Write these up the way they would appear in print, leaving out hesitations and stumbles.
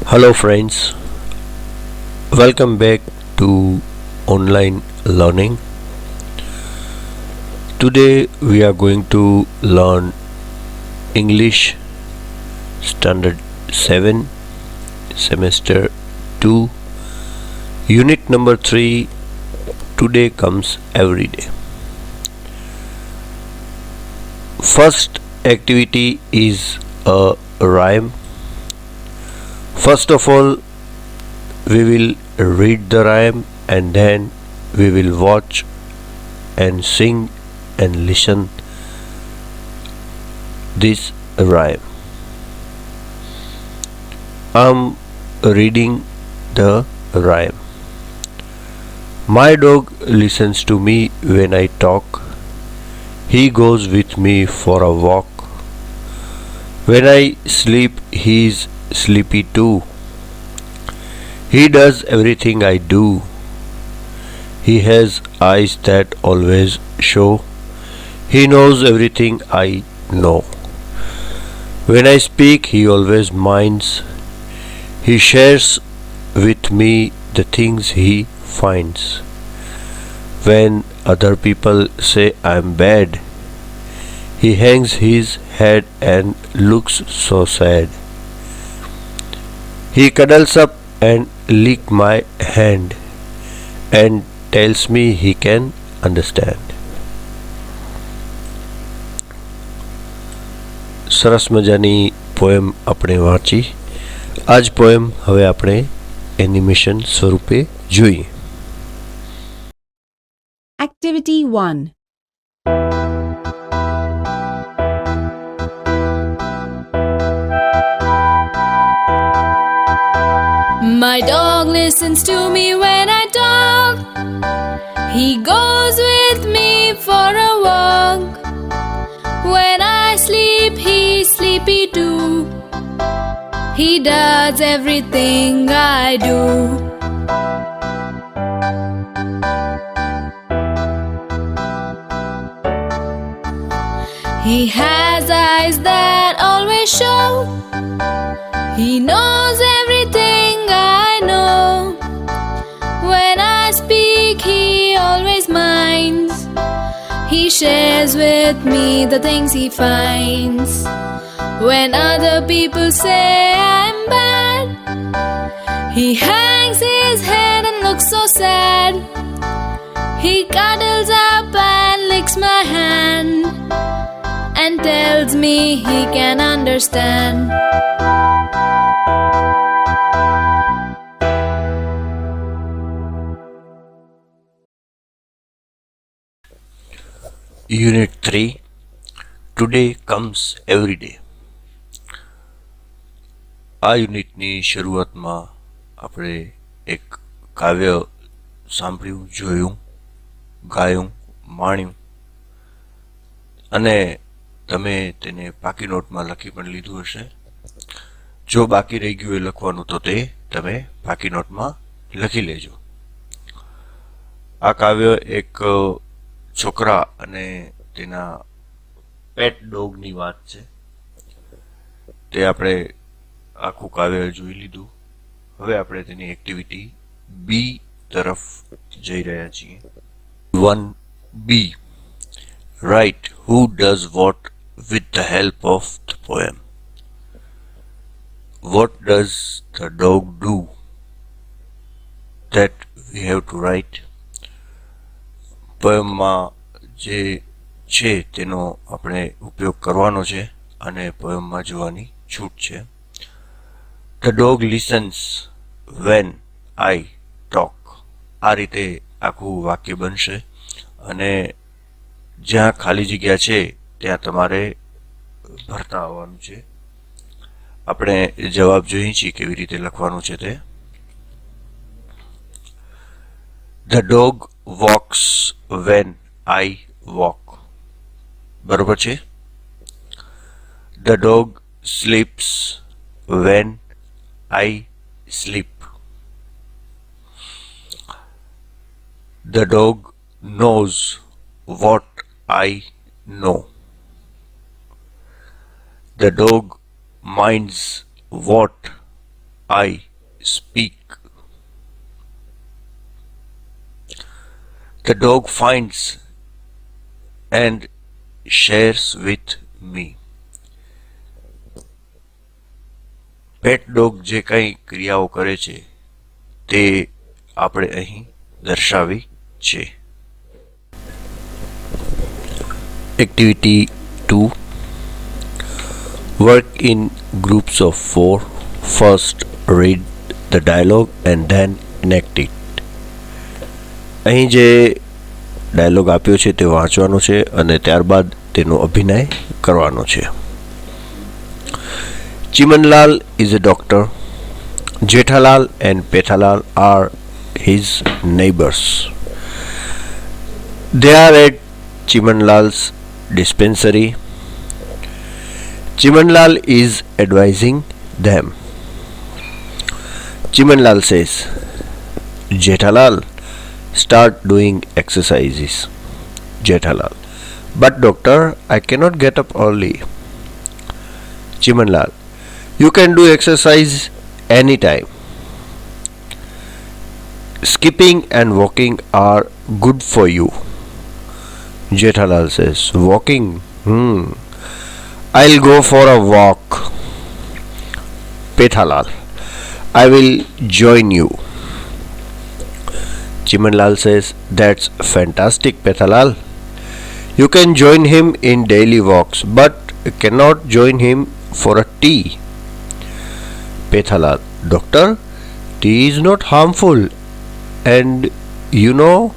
Hello, friends. Welcome back to online learning. Today we are going to learn English Standard 7, Semester 2, Unit number 3. Today comes every day. First activity is a rhyme. First of all, we will read the rhyme and then we will watch and sing and listen this rhyme. I'm reading the rhyme. My dog listens to me when I talk. He goes with me for a walk. When I sleep, he's sleepy too. He does everything I do. He has eyes that always show. He knows everything I know. When I speak, he always minds. He shares with me the things he finds. When other people say I'm bad, he hangs his head and looks so sad. He cuddles up and licks my hand and tells me he can understand. સરસ મજાની poem આપણે વાંચી. આ જ poem હવે આપણે animation સ્વરૂપે જોઈએ. Activity 1. My dog listens to me when I talk. He goes with me for a walk. When I sleep, he's sleepy too. He does everything I do. He has eyes that always show. He knows everything I know. When I speak, he always minds. He shares with me the things he finds. When other people say I'm bad, he hangs his head and looks so sad. He cuddles up and licks my hand and tells me he can understand. Unit 3. Today comes every day. આ યુનિટની શરૂઆતમાં આપણે એક કાવ્ય સાંભળ્યું, જોયું, ગાયું, માણ્યું અને તમે તેને પાકી નોટમાં લખી પણ લીધું હશે. જો બાકી રહી ગયું એ લખવાનું તો તે તમે પાકી નોટમાં લખી લેજો. આ કાવ્ય એક છોકરા અને તેના પેટ ડોગની વાત છે. તે આપણે આખું કાવ્ય જોઈ લીધું. હવે આપણે તેની એક્ટિવિટી બી તરફ જઈ રહ્યા છીએ. 1B. Write who does what with the help of the poem. What does the dog do? That we have to write. પોએમમાં જે છે તેનો આપણે ઉપયોગ કરવાનો છે અને પોએમમાં જોવાની છૂટ છે. The dog listens when I talk. આ રીતે આખું વાક્ય બનશે અને જ્યાં ખાલી જગ્યા છે ત્યાં તમારે ભરતા આવવાનું છે. આપણે જવાબ જોઈએ છીએ કેવી રીતે લખવાનું છે તે. The dog walks when I walk. બરોબર છે. The dog sleeps when I sleep. The dog knows what I know. The dog minds what I speak. The dog finds and shares with me. Pat dog જે કંઈ ક્રિયાઓ કરે છે તે આપણે અહીં દર્શાવી છે. Activity 2. Work in groups of 4. First read the dialogue and then enact it. અહીં જે ડાયલોગ આપ્યો છે તે વાંચવાનો છે અને ત્યારબાદ તેનો અભિનય કરવાનો છે. Chimanlal is a doctor. Jethalal and Pethalal are his neighbors. They are at Chimanlal's dispensary. Chimanlal is advising them. Chimanlal says, Jethalal, start doing exercises. Jethalal, but doctor, I cannot get up early. Chimanlal, you can do exercise anytime. Skipping and walking are good for you. Jethalal says, walking? I'll go for a walk. Pethalal, I will join you. Chimanlal says, that's fantastic, Pethalal. You can join him in daily walks, but cannot join him for a tea. Pethalal, doctor, tea is not harmful, and you know.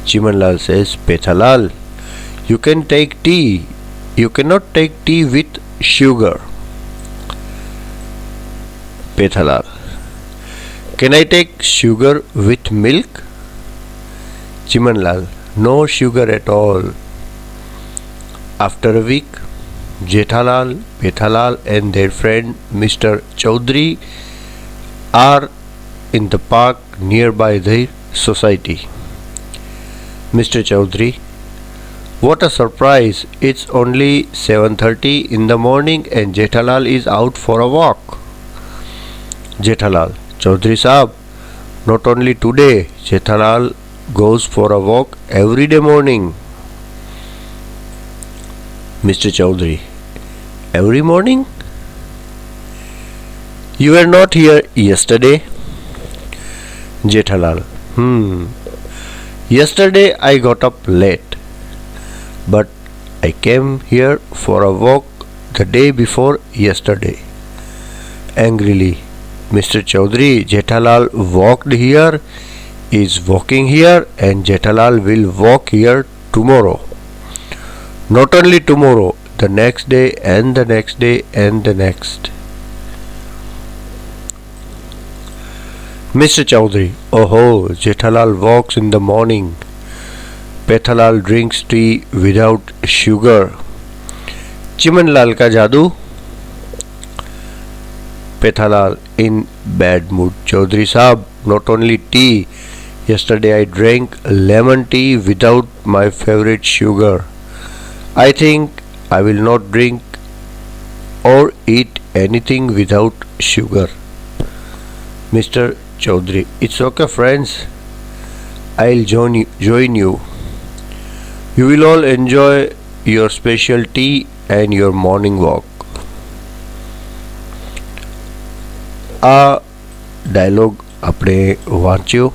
Chimanlal says, Pethalal, you can take tea. You cannot take tea with sugar. Pethalal, can I take sugar with milk? Chimanlal, no sugar at all. After a week, Jethalal, Pethalal and their friend Mr. Chaudhary are in the park nearby their society. Mr. Chaudhary, what a surprise! It's only 7:30 in the morning and Jethalal is out for a walk. Jethalal, Chaudhary Sahab, not only today, Jethalal goes for a walk every day morning. Mr. Chaudhary, every morning? You were not here yesterday? Jethalal, Yesterday I got up late, but I came here for a walk the day before yesterday. Angrily, Mr. Chaudhary, Jethalal walked here, is walking here, and Jethalal will walk here tomorrow. Not only tomorrow, the next day and the next day and the next. Mr. Chaudhary, oh, Jethalal walks in the morning. Pethalal drinks tea without sugar. Chimanlal ka jadoo? Pethalal, in bad mood. Chaudhary Sahab, not only tea. Yesterday I drank lemon tea without my favorite sugar. I think I will not drink or eat anything without sugar. Mr. Chaudhary, it's okay friends. I'll join you. You will all enjoy your special tea and your morning walk. આ dialog આપણે વાંચ્યો.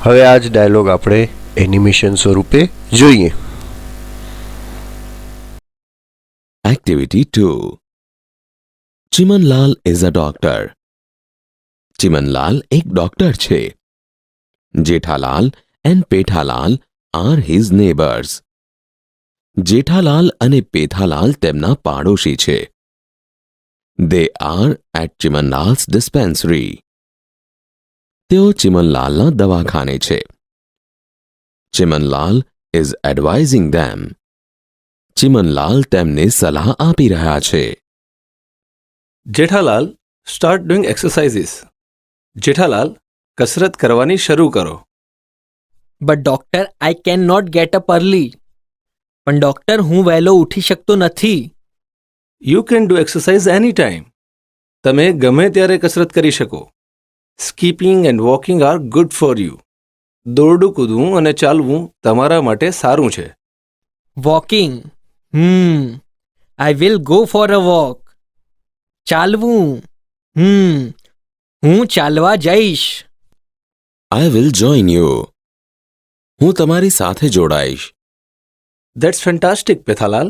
હવે આ જ dialog આપણે animation સ્વરૂપે જોઈએ. Activity 2. Chimanlal is a doctor. Chimanlal એક ડોક્ટર છે. Jethalal and Pethalal are his neighbors. Jethalal અને પેથાલાલ તેમના પાડોશી છે. They are at Chimanlal's dispensary. તેઓ ચિમનલાલના દવાખાને છે. Chimanlal is advising them. Chimanlal તેમને સલાહ આપી રહ્યા છે. Jethalal, start doing exercises. Jethalal, કસરત કરવાની શરૂ કરો. But doctor, I cannot get up early. પણ ડોક્ટર, હું વહેલો ઉઠી શકતો નથી. You can do exercise anytime. તમે ગમે ત્યારે કસરત કરી શકો. Skipping and walking are good for you. દોરડું કૂદવું અને ચાલવું તમારા માટે સારું છે. Walking. I will go for a walk. ચાલવું. હું ચાલવા જઈશ. I will join you. હું તમારી સાથે જોડાઈશ. That's fantastic, Pethalal.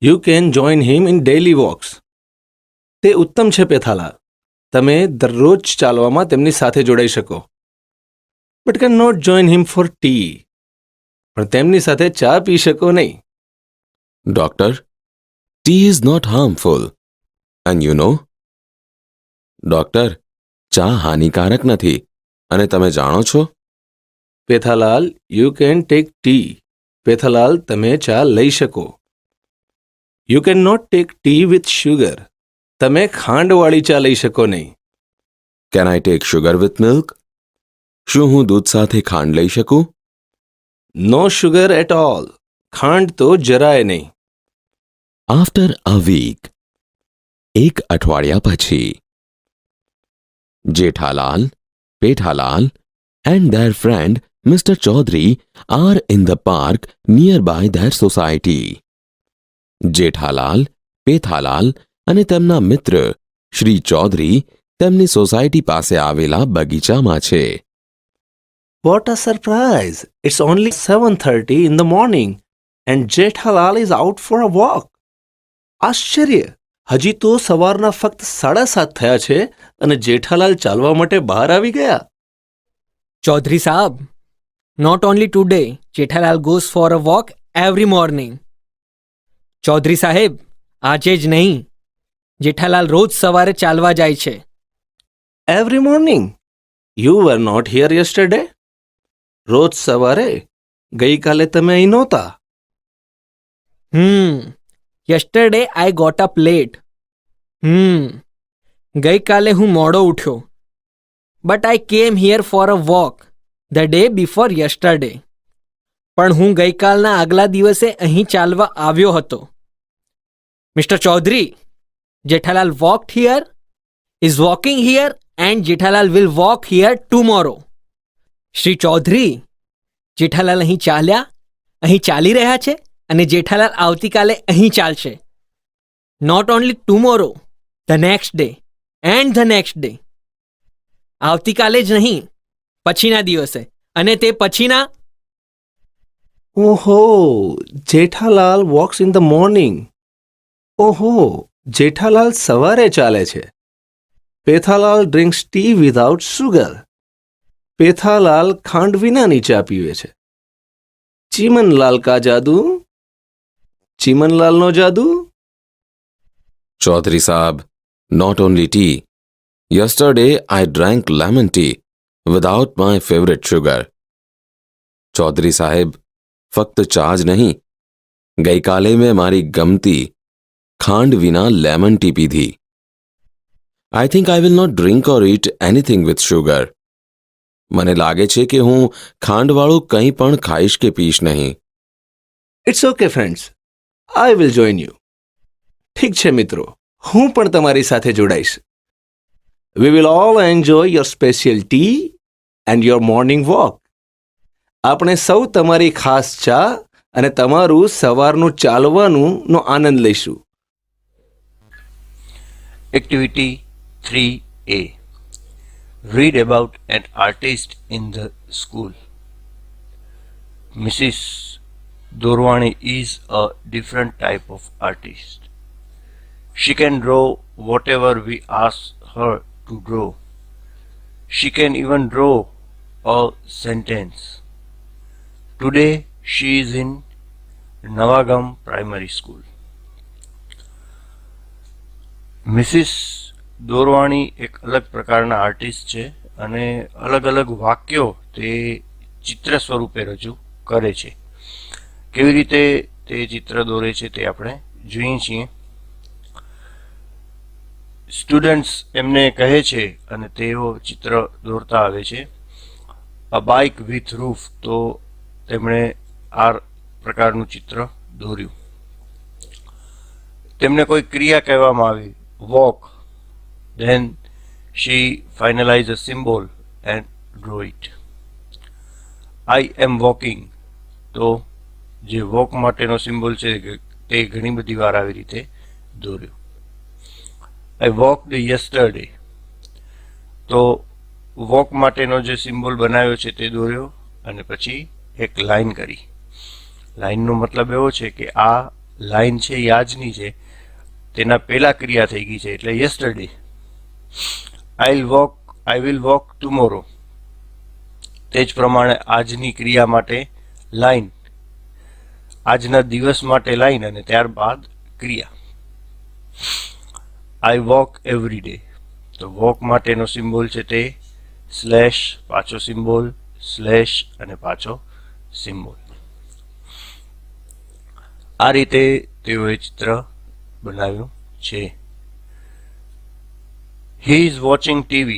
You can join him in daily walks. તે ઉત્તમ છે પેથાલાલ. તમે દરરોજ ચાલવામાં તેમની સાથે જોડાઈ શકો. But can not join him for tea. પણ તેમની સાથે ચા પી શકો નહીં. Doctor, tea is not harmful. And you know? Doctor, ચા હાનિકારક નથી અને તમે જાણો છો? Pethalal, you can take tea. Pethalal, તમે ચા લઈ શકો. You cannot take tea with sugar. તમે ખાંડવાળી ચા લઈ શકો નહીં. Can I take sugar with milk? શું હું દૂધ સાથે ખાંડ લઈ શકું? No sugar at all. ખાંડ તો જરાય નહીં. After a week. એક અઠવાડિયા પછી. Jethalal, Pethalal and their friend Mr. Chaudhary are in the park nearby their society. Jethalal, Pethalal અને તેમના મિત્ર શ્રી ચૌધરી તેમની સોસાયટી પાસે આવેલા બગીચામાં છે. What a surprise! It's only 7:30 in the morning and Jethalal is out for a walk. આશ્ચર્ય! હજી તો સવારના ફક્ત 7:30 થયા છે અને જેઠાલાલ ચાલવા માટે બહાર આવી ગયા. Chaudhary Saab, not only today, Jethalal goes for a walk every morning. Chaudhary સાહેબ, આજે જ નહીં, જેઠાલાલ રોજ સવારે ચાલવા જાય છે. Every morning? You were not here yesterday? રોજ સવારે? ગઈકાલે તમે અહીં નહોતા. Yesterday I got up late. ગઈકાલે હું મોડો ઉઠ્યો. But I came here for a walk the day before yesterday. પણ હું ગઈકાલના આગલા દિવસે અહીં ચાલવા આવ્યો હતો. Mr. Chaudhary, Jethalal walked here, is walking here and Jethalal will walk here tomorrow. Shri Chaudhary, Jethalal અહીં ચાલ્યા, અહીં ચાલી રહ્યા છે અને જેઠાલાલ આવતીકાલે અહીં ચાલશે. Not only tomorrow, the next day and the next day. આવતીકાલે જ નહીં, પછીના દિવસે અને તે પછીના. ઓહો, Jethalal walks in the morning. ઓહો, જેઠાલાલ સવારે ચાલે છે. Pethalal drinks tea without sugar. Pethalal ખાંડ વિનાની ચા પીવે છે. ચીમનલાલ કા જાદુ? ચીમનલાલનો જાદુ? Chaudhary Saab, not only tea. Yesterday I drank lemon tea without my favorite sugar. Chaudhary સાહેબ, ફક્ત ચા જ નહીં, ગઈકાલે મેં મારી ગમતી ખાંડ વિના લેમન ટી પીધી. I think I will not drink or eat anything with sugar. મને લાગે છે કે હું ખાંડવાળું કંઈ પણ ખાઈશ કે પીશ નહીં. It's okay friends, I will join you. ઠીક છે મિત્રો, હું પણ તમારી સાથે જોડાઈશ. We will all enjoy your special tea and your morning walk. આપણે સૌ તમારી ખાસ ચા અને તમારું સવારનું ચાલવાનુંનો આનંદ લઈશું. Activity 3A. Read about an artist in the school. Mrs. Dorwani is a different type of artist. She can draw whatever we ask her to draw. She can even draw a sentence. Today she is in Navagam Primary School. Mrs Doravani એક અલગ પ્રકારના artist છે અને અલગ અલગ વાક્યો તે ચિત્ર સ્વરૂપે રજૂ કરે છે. કેવી રીતે તે ચિત્ર દોરે છે તે આપણે જોઈએ છીએ. સ્ટુડન્ટ્સ એમને કહે છે અને તેઓ ચિત્ર દોરતા આવે છે. અ બાઇક વિથ રૂફ, તો તેમણે આ પ્રકારનું ચિત્ર દોર્યું. તેમને કોઈ ક્રિયા કહેવામાં આવી, walk, Then she finalized a symbol and drew it. I am walking. તો જે વોક માટેનો સિમ્બોલ છે તે ઘણી બધી વાર આવી રીતે દોર્યો. I walked yesterday. તો વોક માટેનો જે સિમ્બોલ બનાવ્યો છે તે દોર્યો અને પછી એક લાઈન કરી. લાઈનનો મતલબ એવો છે કે આ લાઈન છે એ આજની છે, તેના પહેલા ક્રિયા થઈ ગઈ છે એટલે yesterday. I will walk tomorrow. તે જ પ્રમાણે આજની ક્રિયા માટે લાઈન, આજના દિવસ માટે લાઈન અને ત્યારબાદ ક્રિયા. I walk every day. તો વોક માટેનો સિમ્બોલ છે તે સ્લેશ, પાછો સિમ્બોલ, સ્લેશ અને પાછો સિમ્બોલ. આ રીતે તેઓએ ચિત્ર બનાવ્યું છે. He is watching TV.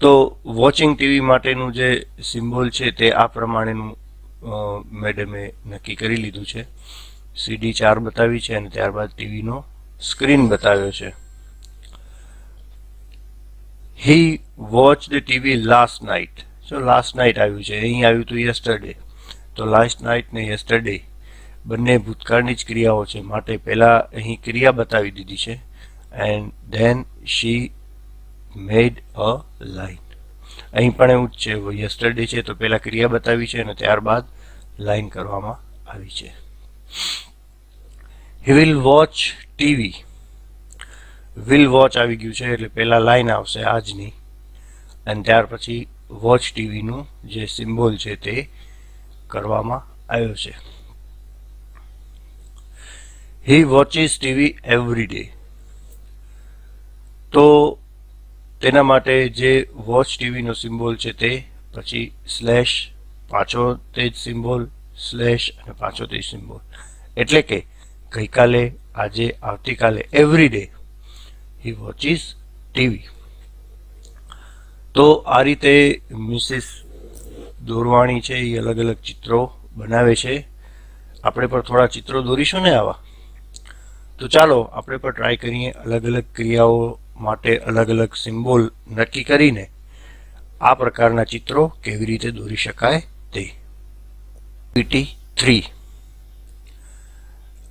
તો વોચિંગ ટીવી માટેનું જે સિમ્બોલ છે તે આ પ્રમાણેનું મેડમે નક્કી કરી લીધું છે. CD 4 બતાવી છે અને ત્યારબાદ ટીવીનો સ્ક્રીન બતાવ્યો છે. He watched the TV last night. So last night આવ્યું છે, અહીં આવ્યું હતું yesterday. તો લાસ્ટ નાઇટ ને yesterday બંને ભૂતકાળની જ ક્રિયાઓ છે, માટે પહેલા અહીં ક્રિયા બતાવી દીધી છે. And then she made a line. અહીં પણ એવું જ છે, yesterday છે તો પહેલા ક્રિયા બતાવી છે અને ત્યારબાદ લાઈન કરવામાં આવી છે. He will watch TV. Will watch આવી ગયું છે એટલે પહેલા લાઈન આવશે આજની અને ત્યાર પછી વોચ ટીવીનું જે સિમ્બોલ છે તે કરવામાં આવ્યો છે. He watches TV every day. તો તેના માટે જે વોચ ટીવીનો સિમ્બોલ છે તે પછી સ્લેશ, પાછો તે જ સિમ્બોલ, સ્લેશ અને પાછો તે જ સિમ્બોલ, એટલે કે ગઈકાલે, આજે, આવતીકાલે, every day he watches TV. તો આ રીતે મિસિસ દોરવાણી છે એ અલગ અલગ ચિત્રો બનાવે છે. આપણે પણ થોડા ચિત્રો દોરીશું ને આવા. તો ચાલો આપણે પણ ટ્રાય કરીએ અલગ અલગ ક્રિયાઓ માટે અલગ અલગ સિમ્બોલ નક્કી કરીને આ પ્રકારના ચિત્રો કેવી રીતે દોરી શકાય તે. એક્ટિવિટી 3.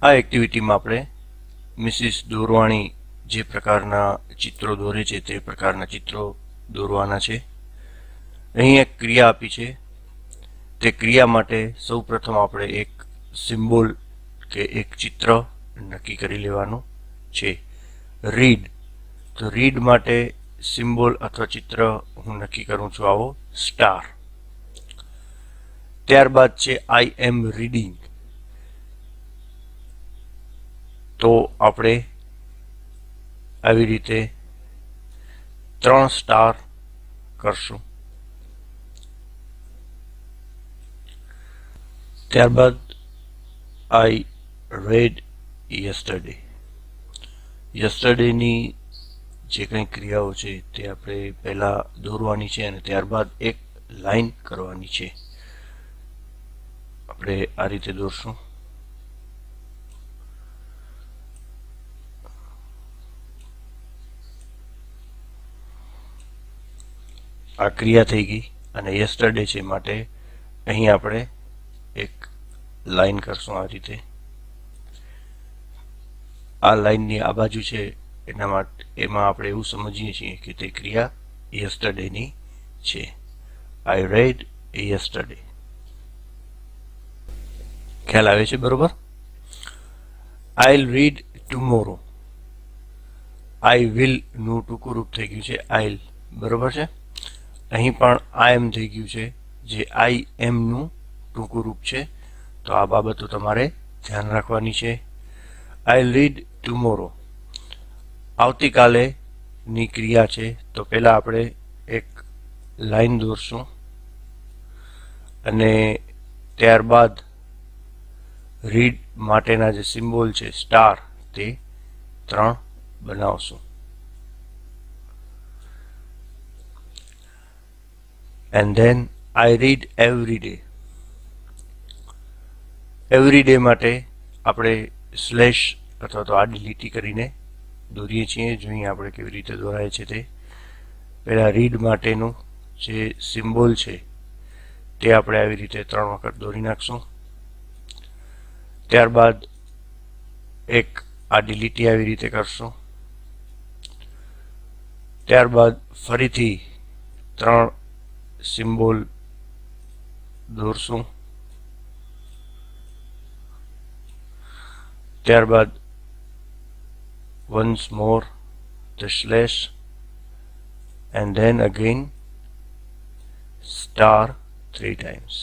આ એક્ટિવિટીમાં આપણે મિસિસ દોરવાણી જે પ્રકારના ચિત્રો દોરે છે તે પ્રકારના ચિત્રો દોરવાના છે. અહીં એક ક્રિયા આપી છે, તે ક્રિયા માટે સૌ પ્રથમ આપણે એક સિમ્બોલ કે એક ચિત્ર નક્કી કરી લેવાનું છે. રીડ. તો રીડ માટે સિમ્બોલ અથવા ચિત્ર હું નક્કી કરું છું આવો સ્ટાર. ત્યારબાદ છે આઈ એમ રીડિંગ. તો આપણે આવી રીતે 3 સ્ટાર કરશું. ત્યારબાદ આઈ રેડ યસ્ટરડે. યસ્ટરડેની જે કંઈ ક્રિયાઓ છે તે આપણે પહેલા દોરવાની છે અને ત્યારબાદ એક લાઈન કરવાની છે. આપણે આ રીતે દોરશું. આ ક્રિયા થઈ ગઈ અને યસ્ટરડે છે માટે અહીં આપણે એક લાઈન કરશું આ રીતે. આ લાઈનની આ બાજુ છે એમાં આપણે એવું સમજીએ છીએ કે તે ક્રિયા યસ્ટરડેની છે. આઈ રેડ યસ્ટરડે. ખ્યાલ આવે છે બરોબર? I'll read tomorrow. I will નું ટૂંકું રૂપ થઈ ગયું છે આઈલ, બરોબર છે? અહીં પણ આઈ એમ થઈ ગયું છે જે આઈ એમ નું ટૂંકું રૂપ છે. તો આ બાબતો તમારે ધ્યાન રાખવાની છે. I'll read tomorrow. આવતીકાલે ની ક્રિયા છે તો પહેલા આપણે એક લાઈન દોરશું અને ત્યારબાદ રીડ માટેના જે સિમ્બોલ છે સ્ટાર તે 3 બનાવશું. And then I read every day. Every day માટે આપણે સ્લેશ અથવા તો આડી લીટી કરીને દોરીએ છીએ. જોઈએ આપણે કેવી રીતે દોરાય છે તે. પહેલાં રીડ માટેનું જે સિમ્બોલ છે તે આપણે આવી રીતે 3 વખત દોરી નાખશું. ત્યારબાદ એક આડી લીટી આવી રીતે કરશું. ત્યારબાદ ફરીથી 3 સિમ્બોલ દોરશું. ત્યારબાદ once more the slash and then again star 3 times.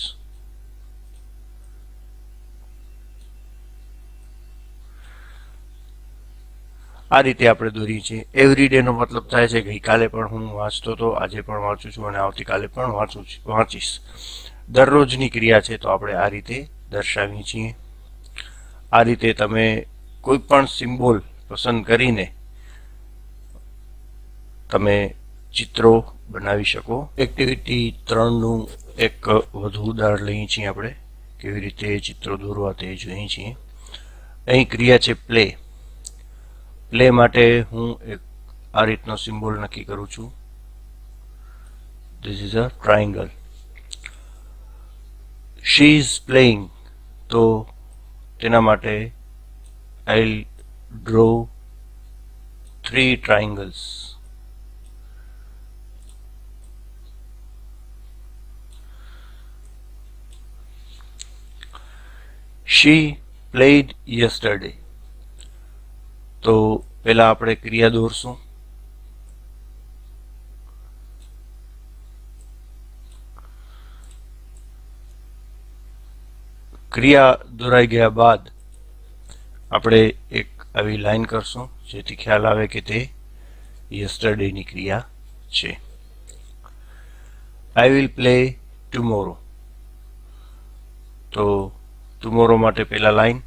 આ રીતે આપણે દોરીએ છીએ. એવરી ડે નો મતલબ થાય છે ગઈકાલે પણ હું વાંચતો હતો, આજે પણ વાંચું છું અને આવતીકાલે પણ વાંચીશ. દરરોજની ક્રિયા છે તો આપણે આ રીતે દર્શાવીએ છીએ. આ રીતે તમે કોઈ પણ સિમ્બોલ પસંદ કરીને તમે ચિત્રો બનાવી શકો. એક્ટિવિટી 3નું એક વધુ ઉદાહરણ લઈએ છીએ આપણે. કેવી રીતે ચિત્રો દોરવા તે જોઈએ છીએ. અહીં ક્રિયા છે પ્લે. પ્લે માટે હું એક આ રીતનો સિમ્બોલ નક્કી કરું છું. This is a triangle. She is playing, તો તેના માટે I draw 3 triangles. She played yesterday. તો પહેલા આપણે ક્રિયા દોરશું. ક્રિયા દોરાઈ ગયા બાદ આપણે એક આવી લાઈન કરશું જેથી ખ્યાલ આવે કે તે યસ્ટરડેની ક્રિયા છે. I will play tomorrow. તો ટુમોરો માટે પહેલા લાઈન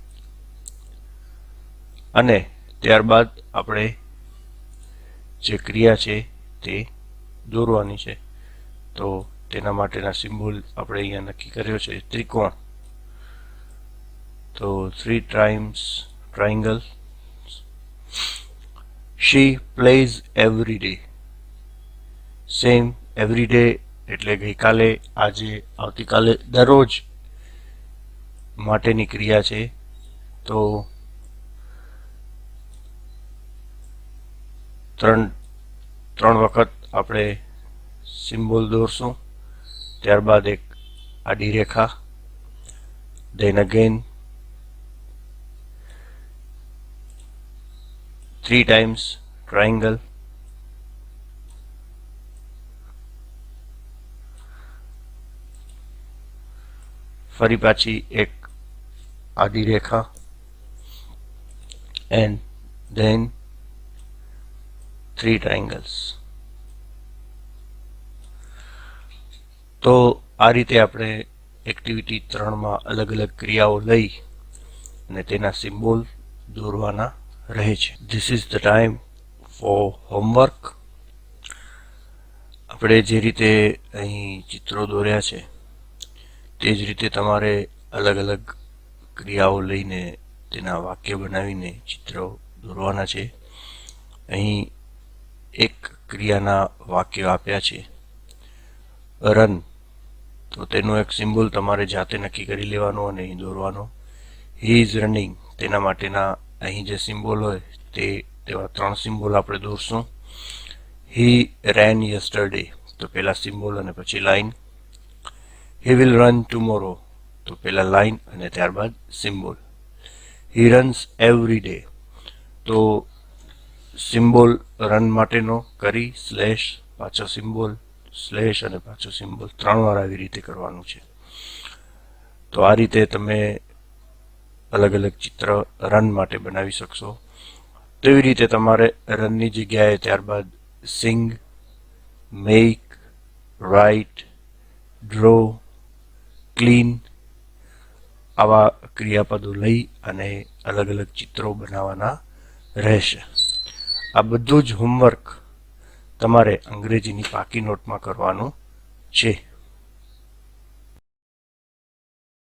અને ત્યારબાદ આપણે જે ક્રિયા છે તે દોરવાની છે. તો તેના માટેના સિમ્બોલ આપણે અહીંયા નક્કી કર્યો છે ત્રિકોણ. તો 3 times triangle. She plays every day. Same every day એટલે ગઈકાલે, આજે, આવતીકાલે, દરરોજ માટેની ક્રિયા છે. તો 3 વખત આપણે સિમ્બોલ દોરશું. ત્યારબાદ એક આડી રેખા. then again 3 times triangle. ફરી પાછી એક આડી રેખા and then 3 triangles. તો આ રીતે આપણે એક્ટિવિટી 3માં અલગ અલગ ક્રિયાઓ લઈ અને તેના સિમ્બોલ દોરવાના રહે છે. This is the time for homework. આપણે જે રીતે અહીં ચિત્રો દોર્યા છે તે જ રીતે તમારે અલગ અલગ ક્રિયાઓ લઈને તેના વાક્ય બનાવીને ચિત્રો દોરવાના છે. અહીં એક ક્રિયાના વાક્યો આપ્યા છે રન. તો તેનો એક સિમ્બોલ તમારે જાતે નક્કી કરી લેવાનો અને અહીં દોરવાનો. હી ઇઝ રનિંગ, તેના માટેના અહીં જે સિમ્બોલ હોય તેવા 3 સિમ્બોલ આપણે દોરશું. હી રેન યસ્ટરડે, તો પહેલા સિમ્બોલ અને પછી line. He will run tomorrow, તો પહેલા લાઈન અને ત્યારબાદ સિમ્બોલ. હી રન્સ એવરી ડે, તો સિમ્બોલ રન માટેનો કરી સ્લેશ, પાછો સિમ્બોલ, સ્લેશ અને પાછો સિમ્બોલ 3 વાર આવી રીતે કરવાનું છે. તો આ રીતે તમે અલગ અલગ ચિત્ર રન માટે બનાવી શકશો. તેવી રીતે તમારે રનની જગ્યાએ ત્યારબાદ સિંગ, મેક, રાઇટ, ડ્રો, ક્લીન આવા ક્રિયાપદો લઈ અને અલગ અલગ ચિત્રો બનાવવાના રહેશે. આ બધું જ હોમવર્ક તમારે અંગ્રેજીની પાકી નોટમાં કરવાનું છે.